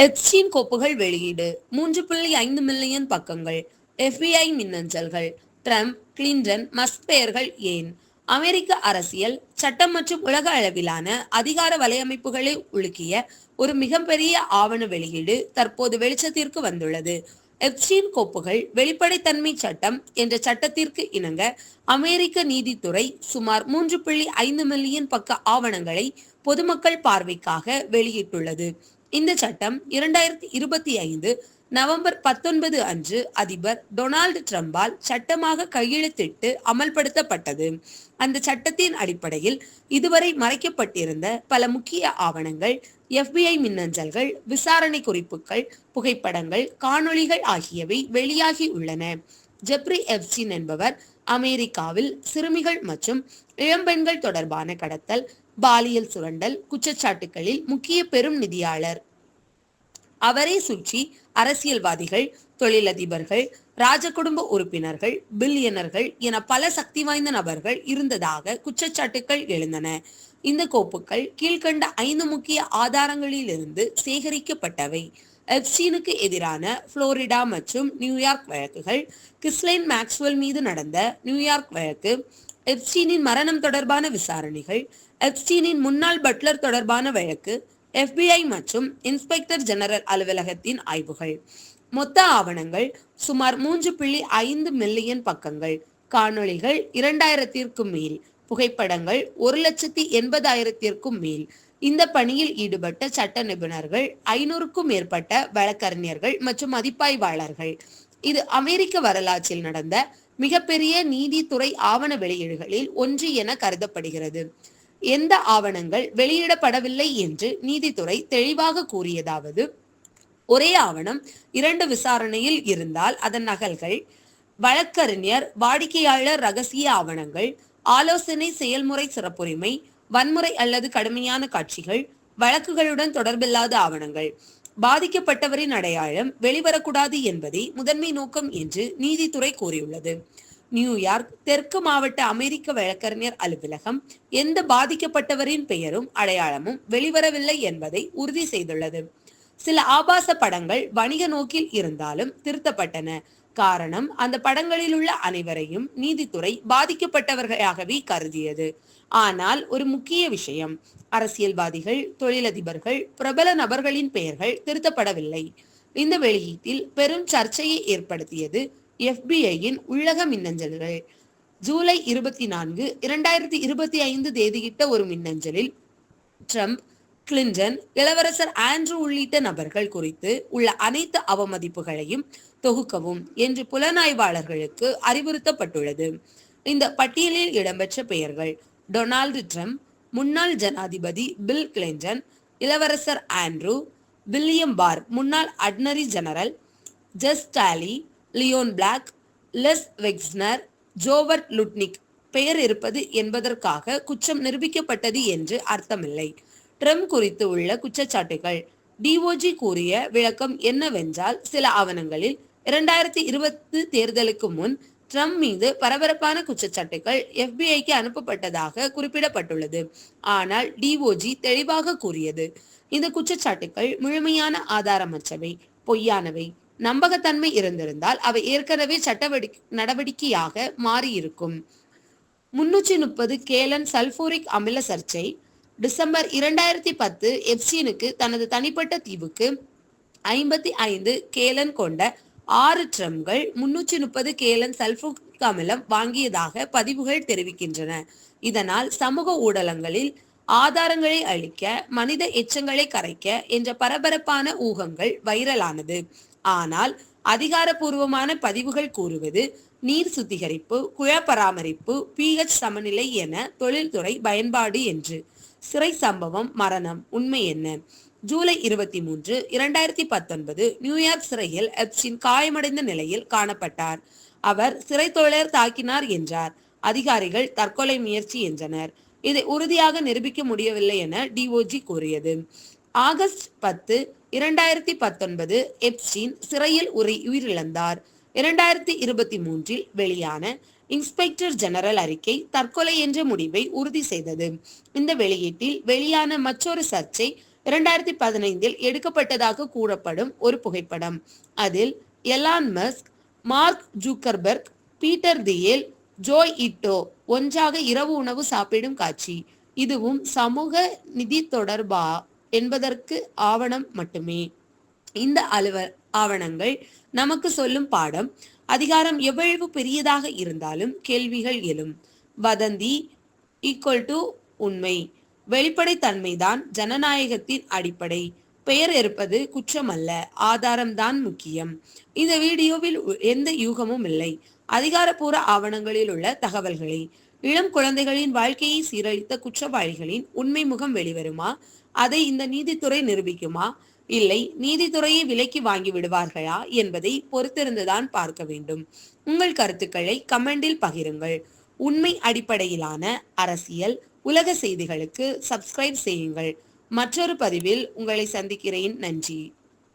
Epstein கோப்புகள் வெளியீடு 3.5 million பக்கங்கள். FBI மின்னஞ்சல்கள். ட்ரம்ப், கிளின்டன், மஸ்க் பெயர்கள் ஏன்? அமெரிக்க அரசியல், சட்டம் மற்றும் உலக அளவிலான அதிகார வலையமைப்புகளை உலுக்கிய ஒரு மிகப்பெரிய ஆவண வெளியீடு தற்போது வெளிச்சத்திற்கு வந்துள்ளது. எப்ஸ்டீன் கோப்புகள் வெளிப்படைத்தன்மை சட்டம் என்ற சட்டத்திற்கு இணங்க அமெரிக்க நீதித்துறை சுமார் 3.5 மில்லியன் பக்க ஆவணங்களை பொதுமக்கள் பார்வைக்காக வெளியிட்டுள்ளது. இந்த சட்டம் 2025 நவம்பர் 19 அன்று அதிபர் டொனால்டு டிரம்பால் சட்டமாக கையெழுத்திட்டு அமல்படுத்தப்பட்டது. அந்த சட்டத்தின் அடிப்படையில் இதுவரை மறைக்கப்பட்டிருந்த பல முக்கிய ஆவணங்கள், FBI மின்னஞ்சல்கள், விசாரணை குறிப்புகள், புகைப்படங்கள், காணொளிகள் ஆகியவை வெளியாகி உள்ளன. ஜெப்ரி எப்ஸ்டீன் என்பவர் அமெரிக்காவில் சிறுமிகள் மற்றும் இளம்பெண்கள் தொடர்பான கடத்தல், பாலியல் சுரண்டல் குற்றச்சாட்டுகளில் முக்கிய பெரும் நிதியாளர். அவரை சுற்றி அரசியல்வாதிகள், தொழிலதிபர்கள், ராஜகுடும்ப உறுப்பினர்கள், பில்லியனர்கள் என பல சக்தி வாய்ந்த நபர்கள் இருந்ததாக குற்றச்சாட்டுகள் எழுந்தன. இந்த கோப்புகள் கீழ்கண்ட 5 முக்கிய ஆதாரங்களிலிருந்து சேகரிக்கப்பட்டவை. எப்ஸ்டீனுக்கு எதிரான புளோரிடா மற்றும் நியூயார்க் வழக்குகள், கிஸ்லைன் மேக்ஸ்வெல் மீது நடந்த நியூயார்க் வழக்கு, எப்ஸ்டீனின் மரணம் தொடர்பான விசாரணைகள், எப்ஸ்டீனின் முன்னாள் பட்லர் தொடர்பான வழக்கு, FBI மற்றும் இன்ஸ்பெக்டர் ஜெனரல் அலுவலகத்தின் ஆய்வுகள். மொத்த ஆவணங்கள் சுமார் 3.5 மில்லியன் பக்கங்கள். காணொளிகள் 2000க்கும் மேல், புகைப்படங்கள் 1,80,000க்கும் மேல். இந்த பணியில் ஈடுபட்ட சட்ட நிபுணர்கள், 500க்கும் மேற்பட்ட வழக்கறிஞர்கள் மற்றும் மதிப்பாய்வாளர்கள். இது அமெரிக்க வரலாற்றில் நடந்த மிகப்பெரிய நீதித்துறை ஆவண வெளியீடுகளில் ஒன்று என கருதப்படுகிறது. எந்த ஆவணங்கள் வெளியிடப்படவில்லை என்று நீதித்துறை தெளிவாக கூறியதாவது: ஒரே ஆவணம் 2 விசாரணையில் இருந்தால் அதன் நகல்கள், வழக்கறிஞர் வாடிக்கையாளர் ரகசிய ஆவணங்கள், ஆலோசனை செயல்முறை சிறப்புரிமை, வன்முறை அல்லது கடுமையான காட்சிகள், வழக்குகளுடன் தொடர்பில்லாத ஆவணங்கள். பாதிக்கப்பட்டவரின் அடையாளம் வெளிவரக்கூடாது என்பதே முதன்மை நோக்கம் என்று நீதித்துறை கூறியுள்ளது. நியூயார்க் தெற்கு மாவட்ட அமெரிக்க வழக்கறிஞர் அலுவலகம் எந்த பாதிக்கப்பட்டவரின் பெயரும் அடையாளமும் வெளிவரவில்லை என்பதை உறுதி செய்துள்ளது. சில ஆபாச படங்கள் வணிக நோக்கில் இருந்தாலும் திருத்தப்பட்டன. காரணம், அந்த படங்களில் உள்ள அனைவரையும் நீதித்துறை பாதிக்கப்பட்டவர்களாகவே கருதியது. ஆனால் ஒரு முக்கிய விஷயம், அரசியல்வாதிகள், தொழிலதிபர்கள், பிரபல நபர்களின் பெயர்கள் திருத்தப்படவில்லை. இந்த வெளியீட்டில் பெரும் சர்ச்சையை ஏற்படுத்தியது FBI-யின் உள்ளக மின்னஞ்சல்கள். ஜூலை 24, 2025 தேதியிட்ட ஒரு மின்னஞ்சலில் ட்ரம்ப், கிளின்டன், இளவரசர் ஆண்ட்ரூ உள்ளிட்ட நபர்கள் குறித்து உள்ள அனைத்து அவமதிப்புகளையும் தொகுக்கவும் என்று புலனாய்வாளர்களுக்கு அறிவுறுத்தப்பட்டுள்ளது. இந்த பட்டியலில் இடம்பெற்ற பெயர்கள்: டொனால்டு ட்ரம்ப், முன்னாள் ஜனாதிபதி பில் கிளின்டன், இளவரசர் ஆண்ட்ரூ, வில்லியம் பார், முன்னாள் அட்னரி general, Jes Staley, Leon Black, Les Wexner, Howard Lutnick பெயர் இருப்பது என்பதற்காக குற்றம் நிரூபிக்கப்பட்டது என்று அர்த்தமில்லை. ட்ரம்ப் குறித்து உள்ள குற்றச்சாட்டுகள். DOJ கூறிய விளக்கம் என்னவென்றால், சில ஆவணங்களில் 2020 தேர்தலுக்கு முன் ட்ரம்ப் மீது பரபரப்பான குற்றச்சாட்டுகள் FBI-க்கு அனுப்பப்பட்டதாக குறிப்பிடப்பட்டுள்ளது. ஆனால் DOJ தெளிவாக கூறியது, இந்த குற்றச்சாட்டுகள் முழுமையான ஆதாரமற்றவை, பொய்யானவை. நம்பகத்தன்மை இருந்திருந்தால் அவை ஏற்கனவே சட்ட நடவடிக்கையாக மாறியிருக்கும். 330 கேலன் சல்பூரிக் அமில சர்ச்சை. டிசம்பர் 2010 எப்ஸ்டீனுக்கு தனது தனிப்பட்ட தீவுக்கு 55 கேலன் கொண்ட 6 ட்ரம்கள் 330 கேலன் சல்பூரிக் அமிலம் வாங்கியதாக பதிவுகள் தெரிவிக்கின்றன. இதனால் சமூக ஊடகங்களில் ஆதாரங்களை அளிக்க, மனித எச்சங்களை கரைக்க என்ற பரபரப்பான ஊகங்கள் வைரலானது. ஆனால் அதிகாரப்பூர்வமான பதிவுகள் கூறுவது நீர் சுத்திகரிப்பு, குழ பராமரிப்பு, pH சமநிலை என தொழில்துறை பயன்பாடு என்று. சிறை சம்பவம், மரணம். உண்மை என்ன? ஜூலை 23, 2019 நியூயார்க் சிறையில் எப்ஸ்டீன் காயமடைந்த நிலையில் காணப்பட்டார். அவர் சிறை தோழர் தாக்கினார் என்றார். அதிகாரிகள் தற்கொலை முயற்சி என்றனர். இதை உறுதியாக நிரூபிக்க முடியவில்லை என DOJ கூறியது. ஆகஸ்ட் 10, 2019 எப்ஸ்டீன் சிறையில் உயிரிழந்தார். 2023 வெளியான இன்ஸ்பெக்டர் ஜெனரல் அறிக்கை தற்கொலை என்ற முடிவை உறுதி செய்தது. இந்த வெளியீட்டில் வெளியான மற்றொரு சர்ச்சை 2015 எடுக்கப்பட்டதாக கூறப்படும் ஒரு புகைப்படம். அதில் Elon Musk, Mark Zuckerberg, Peter Thiel, Joi Ito ஒன்றாக இரவு உணவு சாப்பிடும் காட்சி. இதுவும் சமூக நிதி தொடர்பா என்பதற்கு ஆவணம் மட்டுமே. இந்த ஆவணங்கள் நமக்கு சொல்லும் பாடம்: அதிகாரம் எவ்வளவு பெரியதாக இருந்தாலும் கேள்விகள் எழும். வதந்தி ஈக்குவல் டு உண்மை. வெளிப்படைத்தன்மைதான் ஜனநாயகத்தின் அடிப்படை. பெயர் இருப்பது குற்றமல்ல, ஆதாரம்தான் முக்கியம். இந்த வீடியோவில் எந்த யூகமும் இல்லை. அதிகாரப்பூர்வ ஆவணங்களில் உள்ள தகவல்களை. இளம் குழந்தைகளின் வாழ்க்கையை சீரழித்த குற்றவாளிகளின் உண்மை முகம் வெளிவருமா? அதை இந்த நீதித்துறை நிரூபிக்குமா? இல்லை, நீதித்துறையை விலைக்கு வாங்கி விடுவார்களா என்பதை பொறுத்திருந்துதான் பார்க்க வேண்டும். உங்கள் கருத்துக்களை கமெண்டில் பகிருங்கள். உண்மை அடிப்படையிலான அரசியல், உலக செய்திகளுக்கு சப்ஸ்கிரைப் செய்யுங்கள். மற்றொரு பதிவில் உங்களை சந்திக்கிறேன். நன்றி.